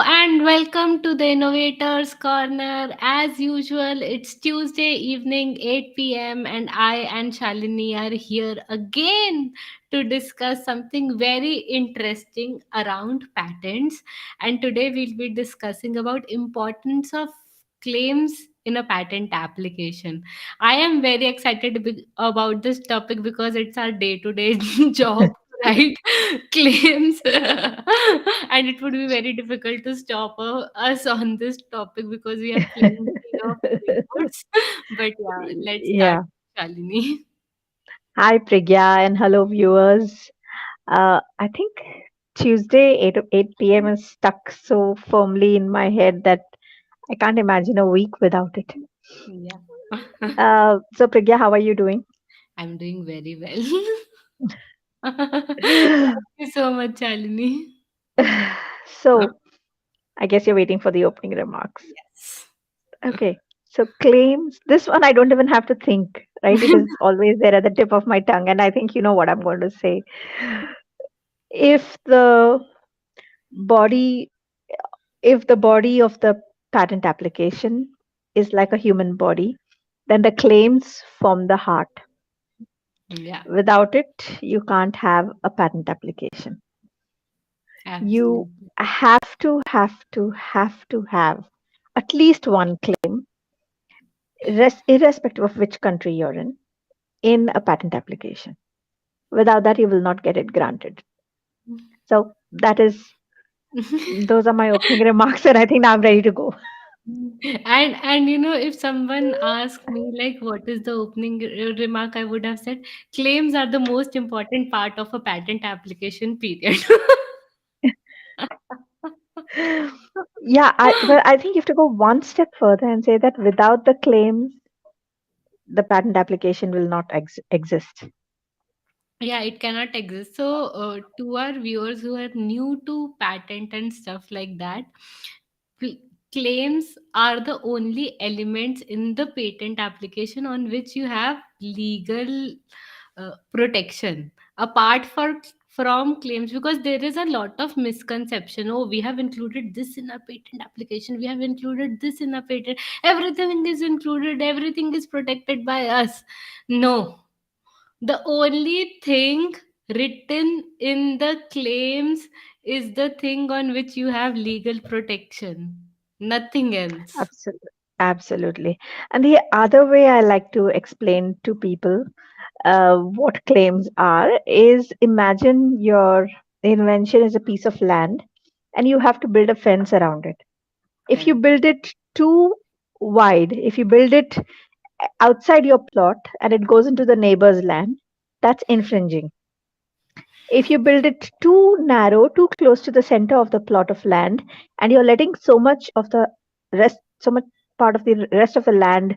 and welcome to the Innovators Corner. As usual, it's Tuesday evening, 8 p.m., and I and Shalini are here again to discuss something very interesting around patents. And today we'll be discussing about importance of claims in a patent application. I am very excited about this topic because it's our day-to-day job, right? Claims and it would be very difficult to stop us on this topic because we have plenty of inputs. But yeah, let's start, Yeah. Shalini. Hi, Priggya, and hello, viewers. I think Tuesday, 8 p.m. is stuck so firmly in my head that I can't imagine a week without it. Yeah. So, Priggya, how are you doing? I'm doing very well. Thank you so much, Shalini. So, I guess you're waiting for the opening remarks. Yes. Okay. So, claims, this one I don't even have to think, right? It is always there at the tip of my tongue, and I think you know what I'm going to say. If the body if the body of the patent application is like a human body, then the claims form the heart. Yeah, Without it, you can't have a patent application. You absolutely. have to have at least one claim, irrespective of which country you're in a patent application. Without that, you will not get it granted. So those are my opening remarks, and I think now I'm ready to go. And if someone asked me like what is the opening remark, I would have said claims are the most important part of a patent application period. Yeah, I think you have to go one step further and say that without the claims, the patent application will not exist. Yeah, it cannot exist. So to our viewers who are new to patent and stuff like that, cl- claims are the only elements in the patent application on which you have legal protection apart from claims, because there is a lot of misconception. Oh, we have included this in our patent application, we have included this in our patent, everything is included, everything is protected by us. No, the only thing written in the claims is the thing on which you have legal protection, nothing else. Absolutely. Absolutely. And the other way I like to explain to people what claims are is imagine your invention is a piece of land and you have to build a fence around it. If you Correct. build it too wide, if you build it outside your plot and it goes into the neighbor's land, that's infringing. If you build it too narrow, too close to the center of the plot of land, and you're letting so much part of the rest of the land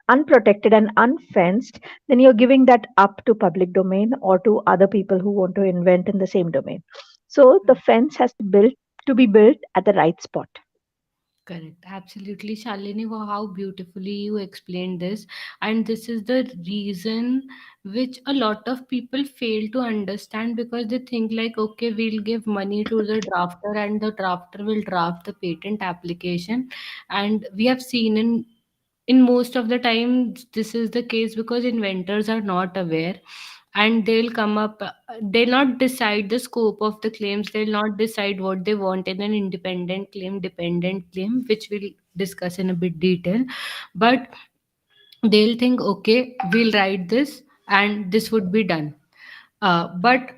unprotected and unfenced, then you're giving that up to public domain or to other people who want to invent in the same domain. So the fence has to be built at the right spot. Correct, absolutely, Shalini. How beautifully you explained this. And this is the reason which a lot of people fail to understand, because they think like, okay, we'll give money to the drafter and the drafter will draft the patent application. And we have seen in most of the time this is the case because inventors are not aware, and they'll come up, they'll not decide the scope of the claims, they'll not decide what they want in an independent claim, dependent claim, which we'll discuss in a bit detail. But they'll think, okay, we'll write this and this would be done. But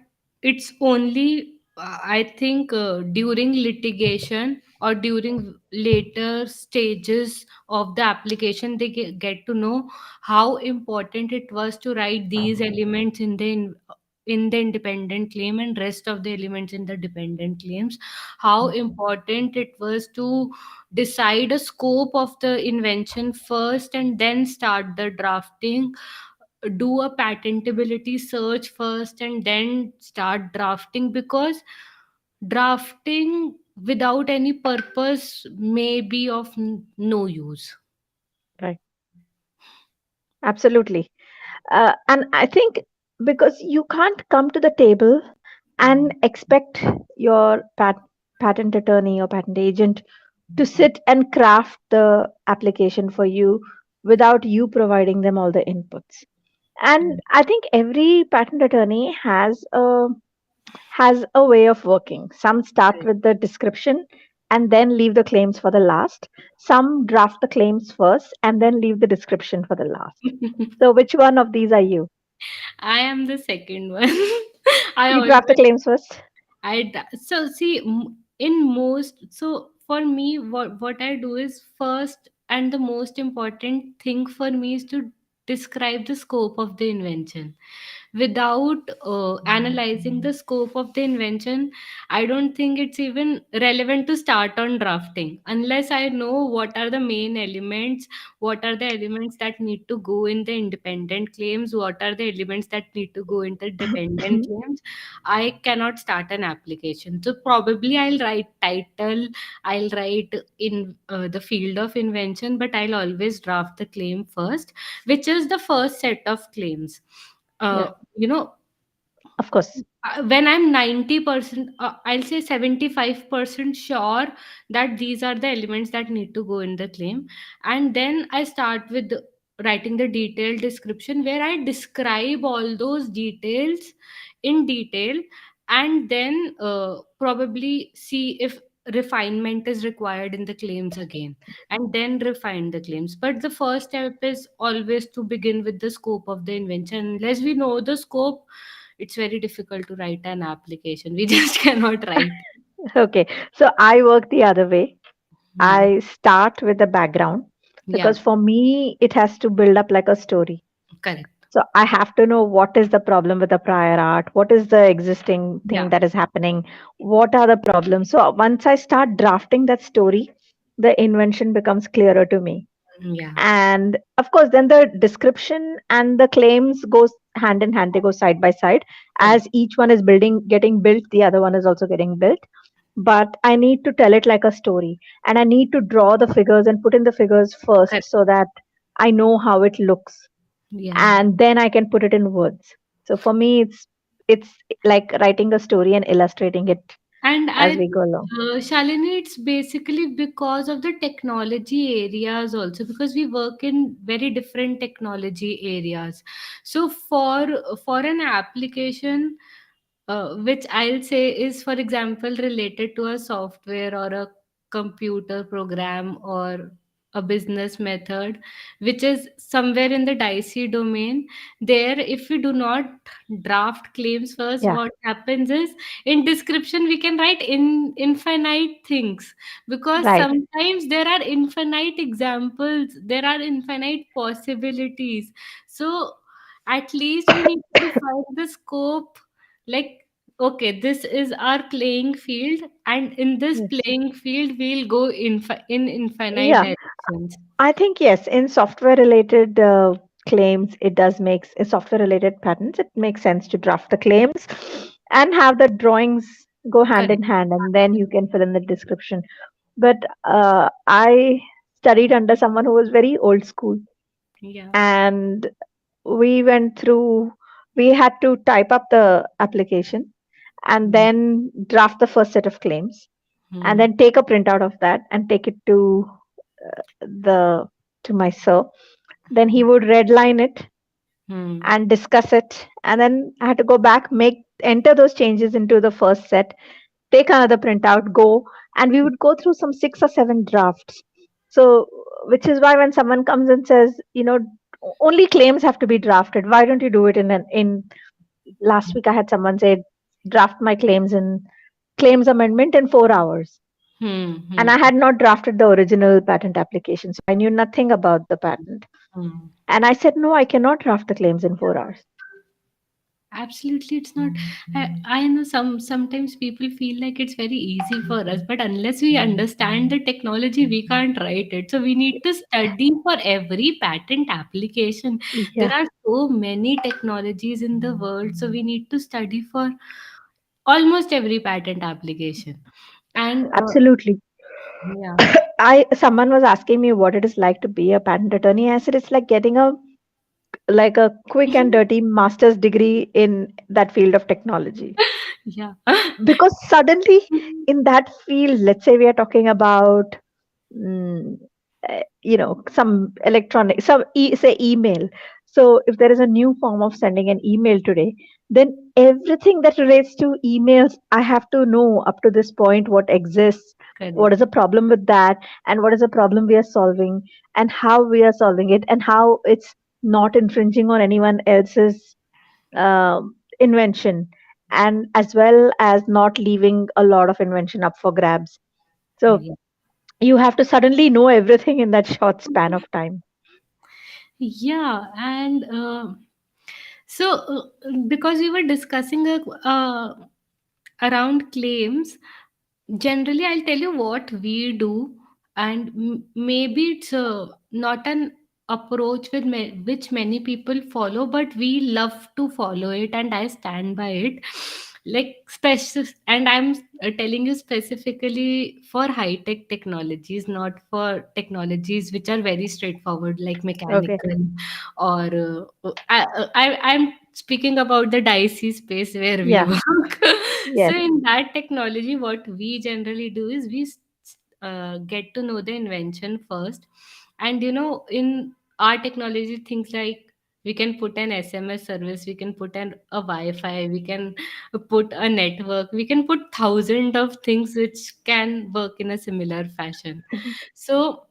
it's only, I think, during litigation or during later stages of the application, they get to know how important it was to write these elements in the independent claim and rest of the elements in the dependent claims, how important it was to decide a scope of the invention first and then start the drafting, do a patentability search first and then start drafting, because drafting without any purpose may be of no use. Right. Absolutely. And I think because you can't come to the table and expect your pat patent attorney or patent agent to sit and craft the application for you without you providing them all the inputs. And I think every patent attorney has a way of working. Some start Correct. with the description and then leave the claims for the last. Some draft the claims first and then leave the description for the last. So which one of these are you? I am the second one. I You draft the always claims first? so see in most, so for me what I do is first, and the most important thing for me is to describe the scope of the invention. Without analyzing the scope of the invention, I don't think it's even relevant to start on drafting unless I know what are the main elements, what are the elements that need to go in the independent claims, what are the elements that need to go into dependent claims. I cannot start an application. So probably I'll write title, I'll write in the field of invention, but I'll always draft the claim first, which is the first set of claims. Yeah, You know, of course. when I'm 90%, I'll say 75% sure that these are the elements that need to go in the claim. And then I start with writing the detailed description where I describe all those details in detail, and then probably see if refinement is required in the claims again, and then refine the claims. But the first step is always to begin with the scope of the invention. Unless we know the scope, it's very difficult to write an application. We just cannot write. Okay. So I work the other way. Hmm. I start with the background Yeah, because for me, it has to build up like a story. correct. So I have to know what is the problem with the prior art, what is the existing thing Yeah, that is happening, what are the problems. So once I start drafting that story, the invention becomes clearer to me. yeah, And of course, then the description and the claims goes hand in hand. They go side by side. correct. As each one is building, getting built, the other one is also getting built. But I need to tell it like a story, and I need to draw the figures and put in the figures first Correct. so that I know how it looks, Yeah. and then I can put it in words. So for me, it's like writing a story and illustrating it And as I we think, go along. Shalini, it's basically because of the technology areas also, because we work in very different technology areas. So for an application, which I'll say is, for example, related to a software or a computer program or a business method, which is somewhere in the dicey domain. There, if we do not draft claims first, Yeah, what happens is in description we can write in infinite things, because right. sometimes there are infinite examples, there are infinite possibilities. So at least we need to define the scope, like, okay, this is our playing field, and in this Yes. playing field we'll go in infinite Yeah, directions. I think yes. In software related claims, it does make in software related patents. It makes sense to draft the claims and have the drawings go hand in Correct. hand, and then you can fill in the description. But I studied under someone who was very old school, Yeah. and we went through. We had to type up the application and Hmm. then draft the first set of claims, and Hmm. then take a printout of that and take it the to my sir. Then he would redline it Hmm. and discuss it, and then I had to go back, make enter those changes into the first set, take another printout, go, and we would go through some 6 or 7 drafts. So, which is why when someone comes and says, only claims have to be drafted, why don't you do it in last week I had someone say, draft my claims amendment in 4 hours. Hmm. And Hmm. I had not drafted the original patent application, so I knew nothing about the patent. Hmm. And I said, no, I cannot draft the claims in 4 hours. Absolutely, it's not. I know sometimes people feel like it's very easy for us, but unless we understand the technology, we can't write it. So we need to study for every patent application. There Yeah, are so many technologies in the world, so we need to study for almost every patent application. And absolutely. yeah. I Someone was asking me what it is like to be a patent attorney. I said it's like getting a quick and dirty master's degree in that field of technology. Yeah. Because suddenly in that field, let's say we are talking about mm, some electronic, say email. So if there is a new form of sending an email today, then everything that relates to emails, I have to know up to this point what exists, what Correct. is the problem with that, and what is the problem we are solving, and how we are solving it, and how it's not infringing on anyone else's invention, and as well as not leaving a lot of invention up for grabs. So Yeah. you have to suddenly know everything in that short span of time. Yeah, and so because we were discussing around claims, generally I'll tell you what we do, and maybe it's not an approach which many people follow, but we love to follow it, and I stand by it. Like specific, and I'm telling you specifically for high tech technologies, not for technologies which are very straightforward like Okay. mechanical, or I'm speaking about the dicey space where we Yeah. work. So Yes. in that technology, what we generally do is get to know the invention first, and in our technology, things like we can put an SMS service, we can put a Wi-Fi, we can put a network, we can put thousands of things which can work in a similar fashion. Mhm. So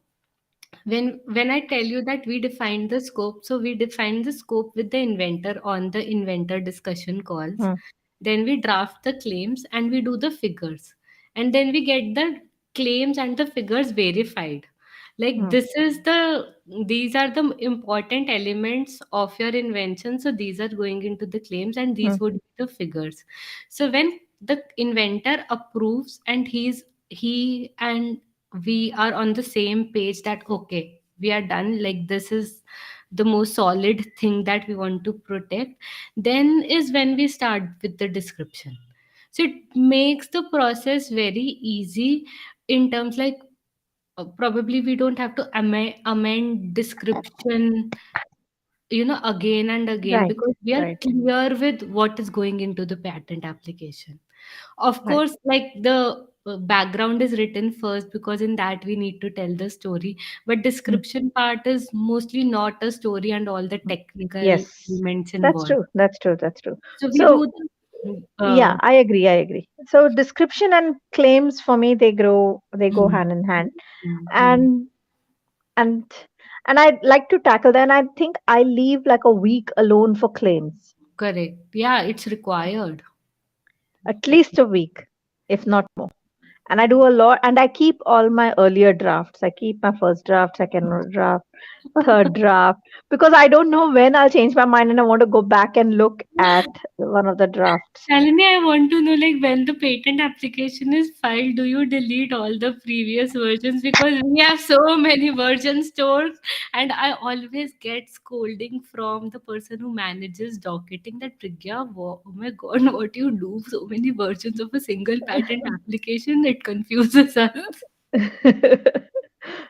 when I tell you that we define the scope, so we define the scope with the inventor on the inventor discussion calls. Hmm. Then we draft the claims and we do the figures, and then we get the claims and the figures verified. Like Hmm. these are the important elements of your invention, so these are going into the claims and Hmm. these would be the figures. So when the inventor approves and he and we are on the same page that okay, we are done, like this is the most solid thing that we want to protect, then is when we start with the description. So it makes the process very easy in terms like probably we don't have to amend description again and again, Right. because we are Right. clear with what is going into the patent application. Of Right. course, like the background is written first, because in that we need to tell the story, but Hmm. description part is mostly not a story and all the Hmm. technical Yes. elements That's involved. true. That's true. That's true. So we So do the yeah, I agree. I agree. So description and claims for me, they go mm, hand in hand. mm. And and and I'd like to tackle that. And I think I leave like a week alone for claims, Correct. Yeah, it's required. at least a week, if not more. And I do a lot, and I keep all my earlier drafts. I keep my first draft, second draft, third draft, because I don't know when I'll change my mind and I want to go back and look at one of the drafts. Shalini, I want to know, like, when the patent application is filed, do you delete all the previous versions? Because we have so many versions stored, and I always get scolding from the person who manages docketing that Prigya, oh my god, what you do? So many versions of a single patent application, it confuses us.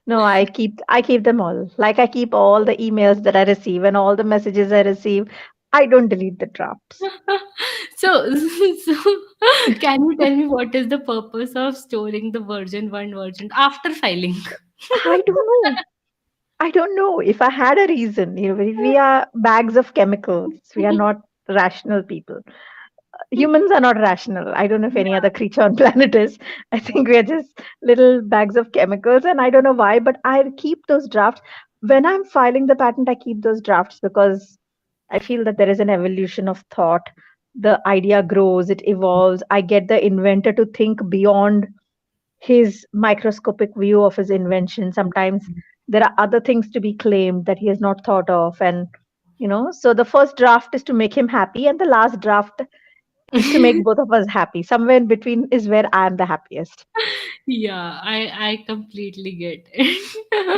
No, I keep them all. Like I keep all the emails that I receive and all the messages I receive. I don't delete the drafts. So, so can you tell me what is the purpose of storing the version one version after filing? I don't know. I don't know if I had a reason. We are bags of chemicals. We are not rational people. Humans are not rational. I don't know if any other creature on planet is. I think we are just little bags of chemicals, and I don't know why, but I keep those drafts. When I'm filing the patent, I keep those drafts because I feel that there is an evolution of thought. The idea grows, it evolves. I get the inventor to think beyond his microscopic view of his invention. Sometimes there are other things to be claimed that he has not thought of. And, so the first draft is to make him happy, and the last draft is to make both of us happy. Somewhere in between is where I am the happiest. Yeah, I completely get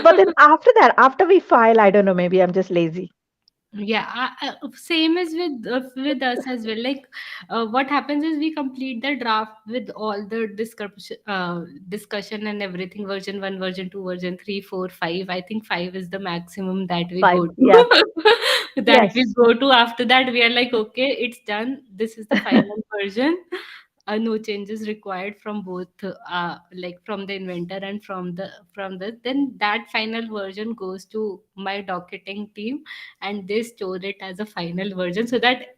But then it. after that, after we file, I don't know, maybe I'm just lazy. Yeah, same as with us as well. Like, what happens is we complete the draft with all the discussion and everything. Version one, version two, version three, four, five. I think five is the maximum that we Five. go Yeah. to. That we Yes. go to. After that, we are like, okay, it's done. This is the final version. No changes required from both, like from the inventor and from the then that final version goes to my docketing team, and they store it as a final version, so that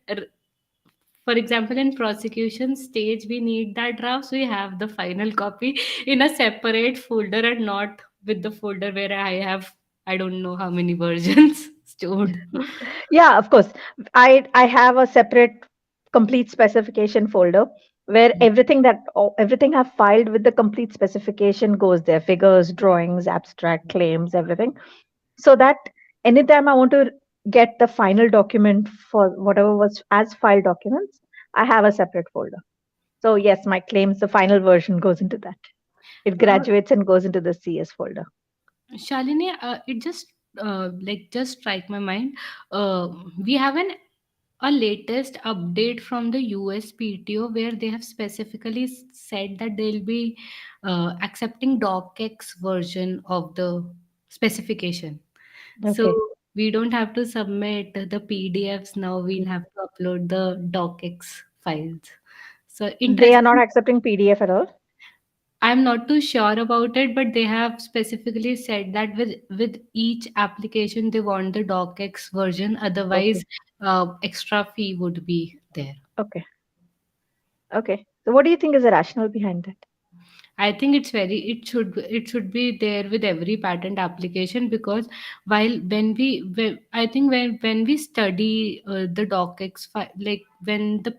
for example in prosecution stage we need that draft, so we have the final copy in a separate folder and not with the folder where I have, I don't know how many versions stored. Yeah, of course. I have a separate complete specification folder where everything I've filed with the complete specification goes there. Figures, drawings, abstract claims, everything. So that anytime I want to get the final document for whatever was as file documents, I have a separate folder. So yes, my claims, the final version goes into that. It uh, graduates and goes into the CS folder. Shalini, it just just strike my mind. We have a latest update from the USPTO where they have specifically said that they'll be accepting docx version of the specification. So Okay. we don't have to submit the PDFs now. We'll have to upload the docx files. So They are not interesting. accepting PDF at all. I'm not too sure about it, but they have specifically said that with each application they want the docx version. Okay. Otherwise, extra fee would be there. Okay. Okay. So what do you think is the rationale behind that? I think it should be there with every patent application, because while I think when we study the docx like when the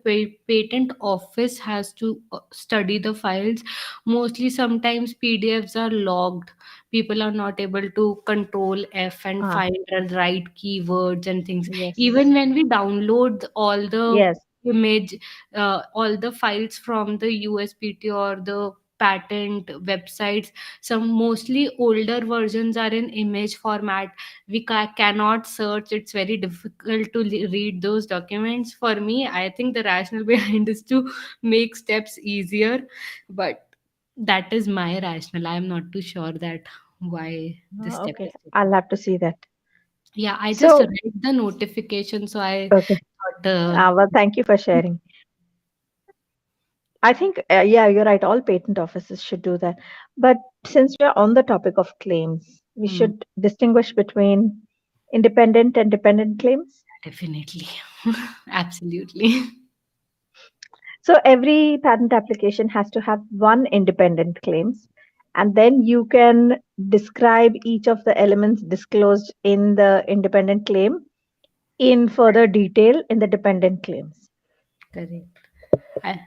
patent office has to study the files, mostly sometimes PDFs are logged. People are not able to control F and Ah, find the right keywords and things. yes. Even when we download all the Yes. image, all the files from the USPT or the patent websites, some mostly older versions are in image format. We cannot search, it's very difficult to read those documents. For me, I think the rationale behind is to make steps easier, but that is my rationale. I am not too sure that why this Ah, step okay. is taken. I'll have to see that. Yeah, I just So, read the notification, so I okay. thought, Well, thank you for sharing. I think, yeah, you're right. All patent offices should do that. But since we're on the topic of claims, we hmm, should distinguish between independent and dependent claims. definitely. Absolutely. So every patent application has to have one independent claims, and then you can describe each of the elements disclosed in the independent claim in further detail in the dependent claims. Correct. I,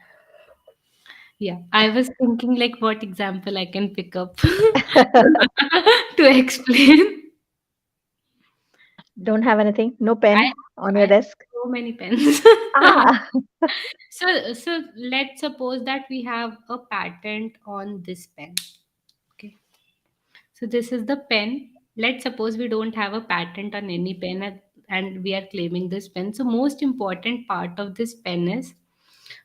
yeah, I was thinking like what example I can pick up to explain. Don't have anything? No pen on I your have desk? so many pens. Ah, So let's suppose that we have a patent on this pen. Okay. So this is the pen. Let's suppose we don't have a patent on any pen, and we are claiming this pen. So most important part of this pen is,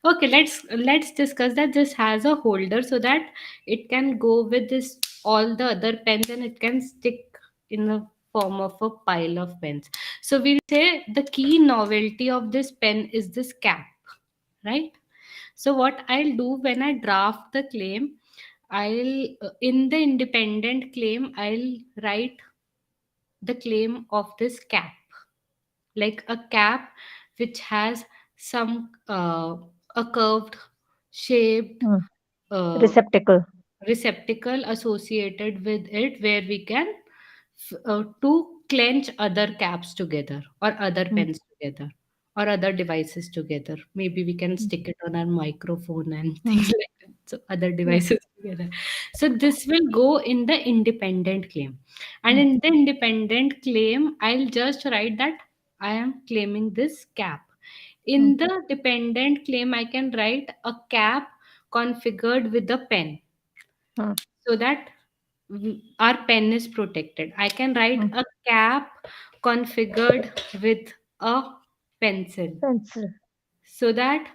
okay, let's discuss that this has a holder so that it can go with this all the other pens and it can stick in the form of a pile of pens. So we'll say the key novelty of this pen is this cap, right? So what I'll do when I draft the claim, I'll in the independent claim I'll write the claim of this cap, like a cap which has some a curved shaped hmm, uh, receptacle. receptacle associated with it, where we can to clench other caps together or other Hmm, pens together or other devices together. Maybe we can hmm, stick it on our microphone and hmm, things like that. So other yeah, devices together. So this will go in the independent claim. And hmm, in the independent claim, I'll just write that I am claiming this cap. hmm, In the dependent claim, I can write a cap configured with a pen, hmm, so that our pen is protected. I can write Mm. a cap configured with a pencil, Pencil. so that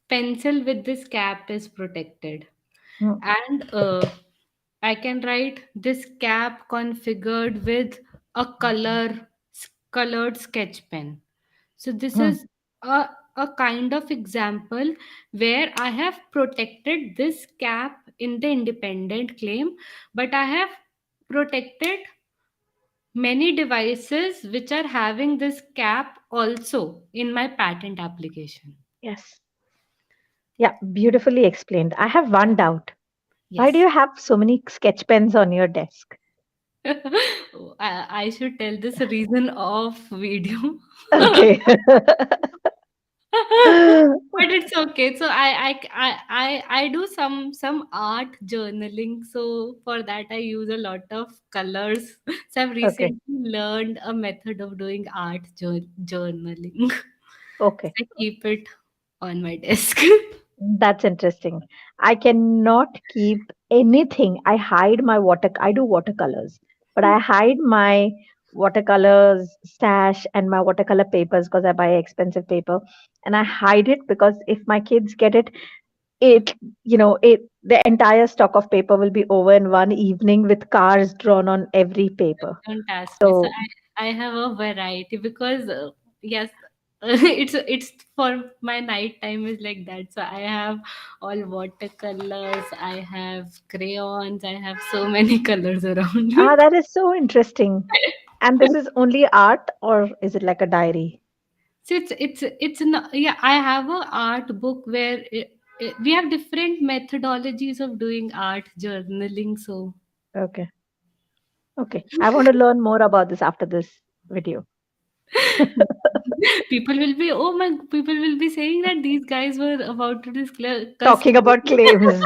pencil with this cap is protected. Mm. And I can write this cap configured with a colored sketch pen. So this Mm. is a kind of example where I have protected this cap in the independent claim, but I have protected many devices which are having this cap also in my patent application. Yes. Yeah, beautifully explained. I have one doubt. Why do Yes. you have so many sketch pens on your desk? I should tell this reason of video. Okay. But it's okay. So I do some art journaling. So for that I use a lot of colors. So I've Okay. recently learned a method of doing art journaling. So Okay. I keep it on my desk. That's interesting. I cannot keep anything. I do watercolors, but I hide my watercolors stash and my watercolor papers because I buy expensive paper, and I hide it because if my kids get it, the entire stock of paper will be over in one evening with cars drawn on every paper. Don't ask me. So So, I have a variety because yes, it's for my night time is like that. So I have all watercolors. I have crayons. I have so many colors around me. that is so interesting. And this is only art, or is it like a diary? So it's not, yeah. I have a art book where we have different methodologies of doing art journaling. So Okay. Okay. I want to learn more about this after this video. people will be saying that these guys were about to discuss. Talking about claims.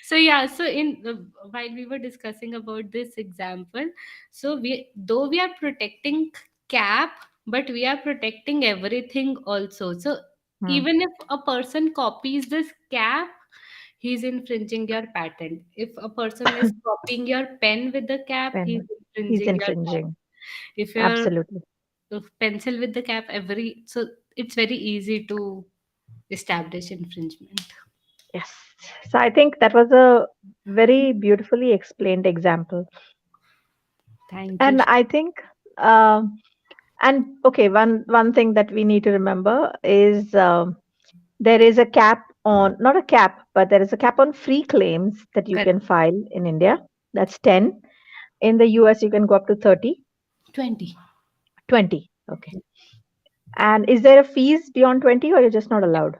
So yeah, so in while we were discussing about this example, so we, though we are protecting cap, but we are protecting everything also. So Hmm. even if a person copies this cap, he's infringing your patent. If a person is copying your pen with the cap, he's When he's infringing your infringing. patent. If you're Absolutely. pencil with the cap, every, so it's very easy to establish infringement. Yes. So I think that was a very beautifully explained example. Thank you. And I think, um, and okay, one thing that we need to remember is there is a cap on, not a cap, but there is a cap on free claims that you Correct. can file in India. That's 10. In the US, you can go up to 30, 20. 20. Okay. And is there a fees beyond 20, or you're just not allowed?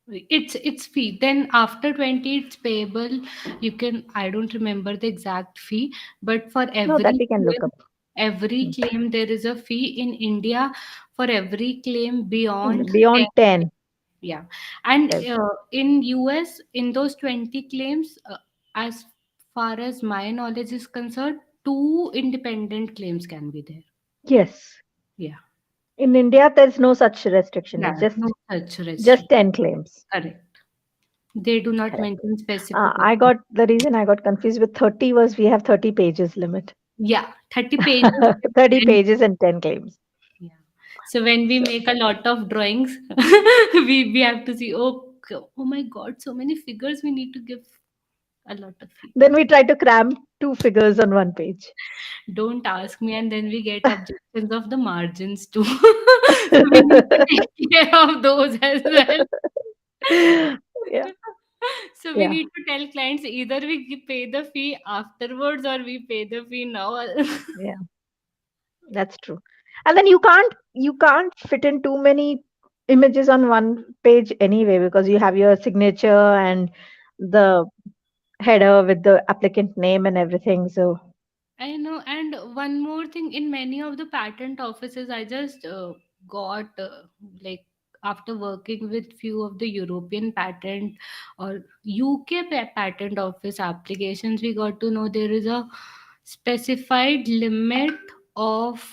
It's fee. Then after 20 it's payable. You can, I don't remember the exact fee, but for No, that we can look up. every Hmm. claim there is a fee in India for every claim beyond 10. Beyond 10. Yeah. And Yes. in US, in those 20 claims, as far as my knowledge is concerned, two independent claims can be there. Yes. Yeah. In India, there's no such restriction. It's Yeah, no such just restriction. 10 claims. Correct. They do not Correct. mention specific. I got the reason I got confused with 30 was we have 30 pages limit. Yeah, 30 pages. 30 And pages and 10 claims. yeah. So when we So make a lot of drawings, we have to see, oh, oh my God, so many figures, we need to give a lot of then figures. we try to cram two figures on one page. Don't ask me, and then we get objections of the margins too. So we need to take care of those as well. Yeah. So we Yeah. need to tell clients either we pay the fee afterwards or we pay the fee now. Yeah. That's true. And then you can't fit in too many images on one page anyway because you have your signature and the header with the applicant name and everything. So, I know, and one more thing, in many of the patent offices, I just got like after working with few of the European patent or UK patent office applications, we got to know there is a specified limit of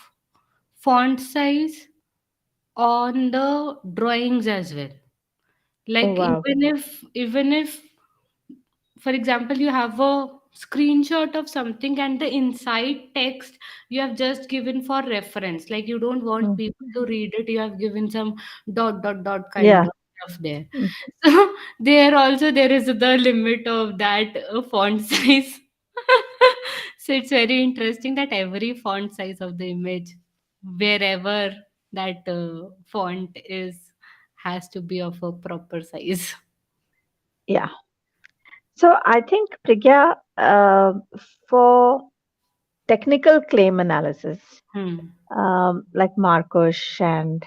font size on the drawings as well. oh Like wow. even if for example you have a screenshot of something and the inside text you have just given for reference, like you don't want Mm. people to read it, you have given some dot dot dot kind Yeah. of stuff there. Mm. So there also there is the limit of that font size. So it's very interesting that every font size of the image, wherever that font is, has to be of a proper size. Yeah. So I think, Prigya, for technical claim analysis, Hmm. like Markush and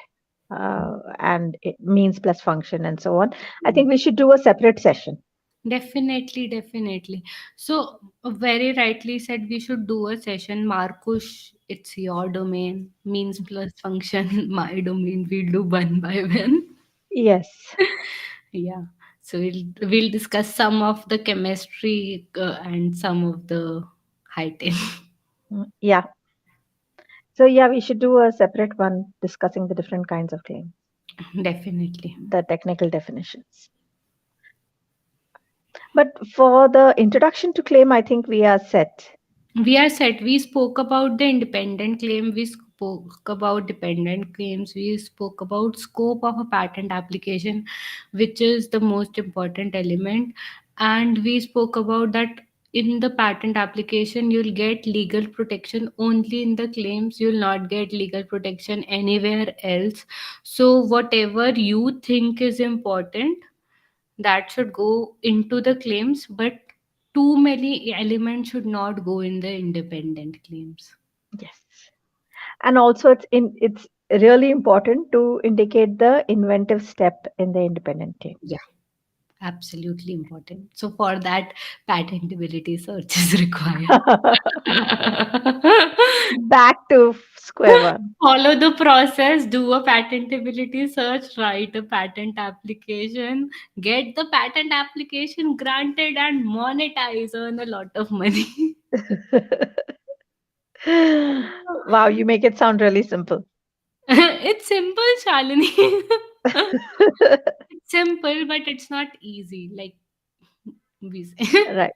it means plus function and so on, I think we should do a separate session. Definitely, definitely. So, very rightly said, we should do a session. Markush, it's your domain. Means plus function, my domain. We'll do one by one. Yes. Yeah. So we'll discuss some of the chemistry and some of the high tech. Yeah. So yeah, we should do a separate one discussing the different kinds of claims, Definitely. the technical definitions. But for the introduction to claim, I think we are set. We are set. We spoke about the independent claim. We spoke about dependent claims. We spoke about scope of a patent application, which is the most important element. And we spoke about that in the patent application, you'll get legal protection only in the claims. You'll not get legal protection anywhere else. So whatever you think is important, that should go into the claims, but too many elements should not go in the independent claims. Yes. And also it's really important to indicate the inventive step in the independent claim. Yeah, absolutely important. So for that, patentability search is required. Back to square one. Follow the process, do a patentability search, write a patent application, get the patent application granted, and monetize, earn a lot of money. Wow, you make it sound really simple. It's simple, Shalini. It's simple, but it's not easy, like we say. Right.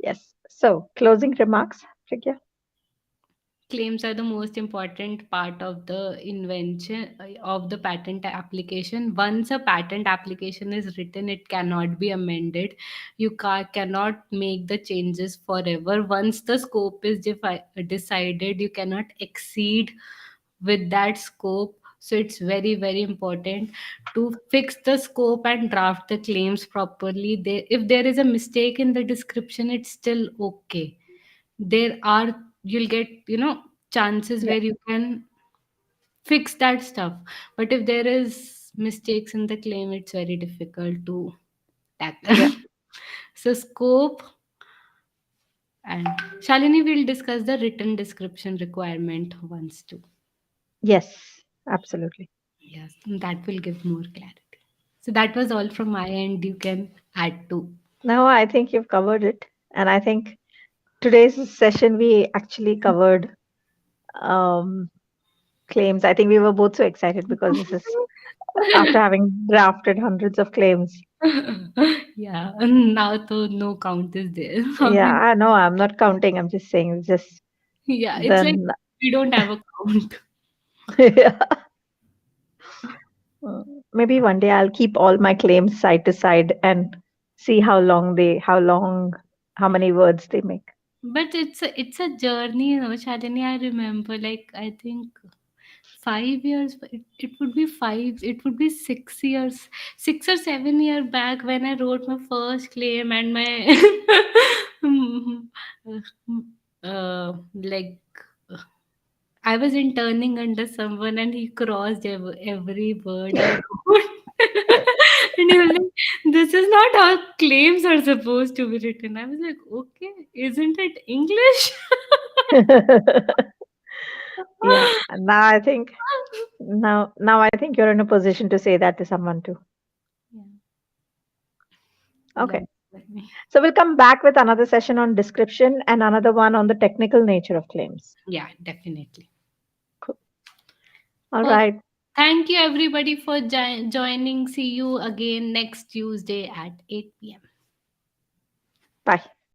Yes. So, closing remarks, Prigya? Claims are the most important part of the invention of the patent application. Once a patent application is written, it cannot be amended. You cannot make the changes forever. Once the scope is decided, you cannot exceed with that scope. So it's very, very important to fix the scope and draft the claims properly. If there is a mistake in the description, it's still okay. There are, you'll get, chances Yeah. where you can fix that stuff, but if there is mistakes in the claim, it's very difficult to tackle. Yeah. So scope, and Shalini will discuss the written description requirement once too. Yes. Absolutely. Yes, that will give more clarity. So that was all from my end. You can add to. Now, I think you've covered it. And I think today's session, we actually covered um, claims. I think we were both so excited because this is after having drafted hundreds of claims. Yeah, and now so no count is there. How Yeah, we, I know. I'm not counting. I'm just saying it's just yeah, it's like the. we don't have a count. Yeah. Maybe one day I'll keep all my claims side to side and see how many words they make. But it's a journey, Shalini. I remember, like I think 5 years. It would be five. It would be 6 years, 6 or 7 year back when I wrote my first claim and my like I was interning under someone and he crossed every word I wrote. And he was like, this is not how claims are supposed to be written. I was like, okay, isn't it English? Yeah. And now I think you're in a position to say that to someone too. Yeah, Okay. love me. So we'll come back with another session on description and another one on the technical nature of claims. Yeah, definitely. Cool. All Perfect. right. Thank you everybody for joining. See you again next Tuesday at 8 p.m. Bye.